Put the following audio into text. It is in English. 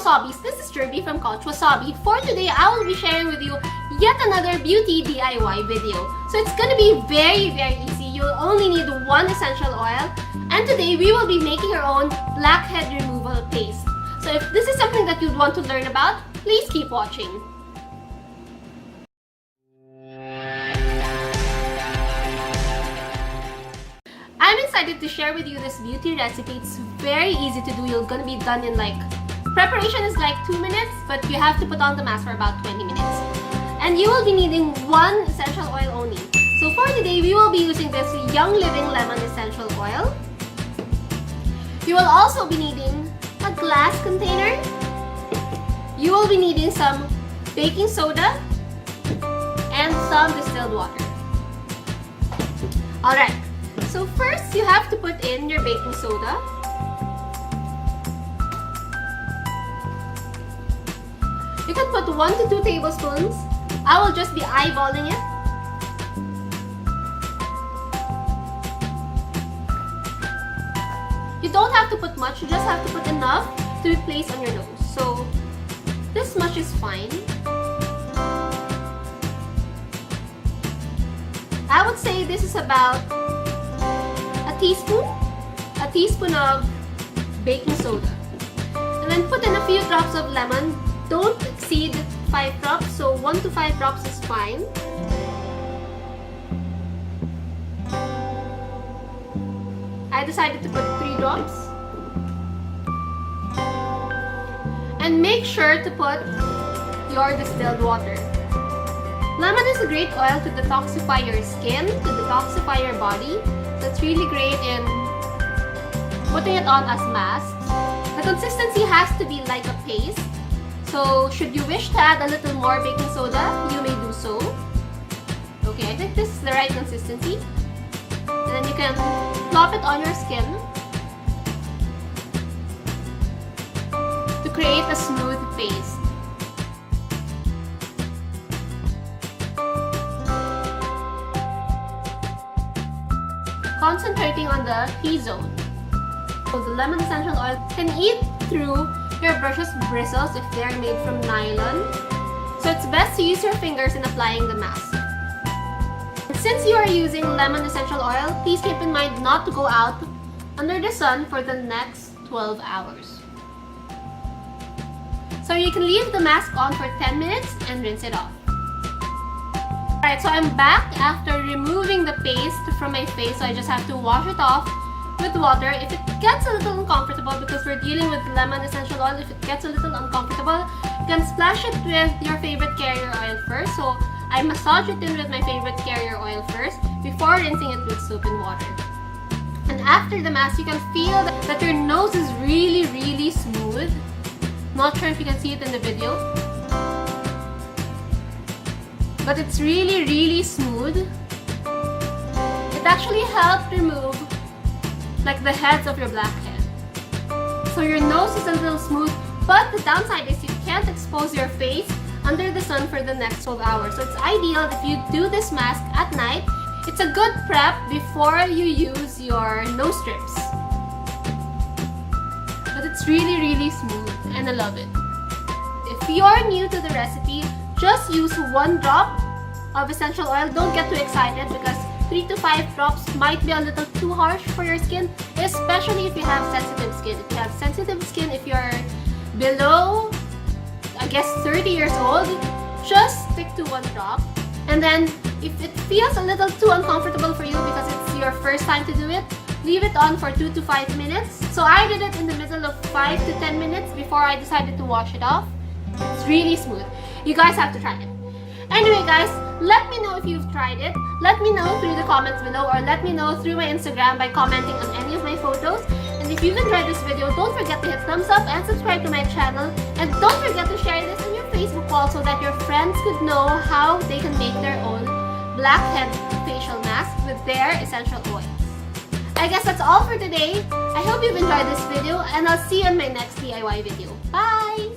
couchwasabis, this is Jirbie from Couchwasabi. For today, I will be sharing with you yet another beauty DIY video. So it's gonna be very easy. You'll only need one essential oil. And today, we will be making our own blackhead removal paste. So if this is something that you'd want to learn about, please keep watching. I'm excited to share with you this beauty recipe. It's very easy to do. You're gonna be done in preparation is like 2 minutes, but you have to put on the mask for about 20 minutes. And you will be needing one essential oil only. So for today, we will be using this Young Living Lemon Essential Oil. You will also be needing a glass container. You will be needing some baking soda and some distilled water. Alright. So first, you have to put in your baking soda. You can put 1 to 2 tablespoons. I will just be eyeballing it. You don't have to put much, you just have to put enough to be placed on your nose. So this much is fine. I would say this is about a teaspoon of baking soda, and then put in a few drops of lemon. Don't exceed 5 drops, so 1 to 5 drops is fine. I decided to put 3 drops, and make sure to put your distilled water. Lemon is a great oil to detoxify your skin, to detoxify your body. That's really great in putting it on as masks. The consistency has to be like a paste. So should you wish to add a little more baking soda, you may do so. Okay, I think this is the right consistency. And then you can plop it on your skin to create a smooth paste. Concentrating on the T-zone. So the lemon essential oil can eat through your brush's bristles if they are made from nylon. So it's best to use your fingers in applying the mask. And since you are using lemon essential oil, please keep in mind not to go out under the sun for the next 12 hours. So you can leave the mask on for 10 minutes and rinse it off. Alright, so I'm back after removing the paste from my face, so I just have to wash it off with water. If it gets a little uncomfortable, because we're dealing with lemon essential oil, if it gets a little uncomfortable, you can splash it with your favorite carrier oil first. So I massage it in with my favorite carrier oil first before rinsing it with soap and water. And after the mask, you can feel that your nose is really smooth. Not sure if you can see it in the video, but it's really smooth. It actually helped remove the heads of your blackhead. So your nose is a little smooth, but the downside is you can't expose your face under the sun for the next 12 hours. So it's ideal if you do this mask at night. It's a good prep before you use your nose strips. But it's really smooth and I love it. If you're new to the recipe, just use 1 drop of essential oil. Don't get too excited because 3 to 5 drops might be a little too harsh for your skin, especially if you have sensitive skin. If you have sensitive skin, if you're below, I guess 30 years old, just stick to 1 drop. And then if it feels a little too uncomfortable for you because it's your first time to do it, leave it on for 2 to 5 minutes. So I did it in the middle of 5 to 10 minutes before I decided to wash it off. It's really smooth. You guys have to try it. Anyway guys, let me know if you've tried it. Let me know through the comments below, or let me know through my Instagram by commenting on any of my photos. And if you've enjoyed this video, don't forget to hit thumbs up and subscribe to my channel. And don't forget to share this on your Facebook wall so that your friends could know how they can make their own blackhead facial mask with their essential oils. I guess that's all for today. I hope you've enjoyed this video, and I'll see you in my next DIY video. Bye!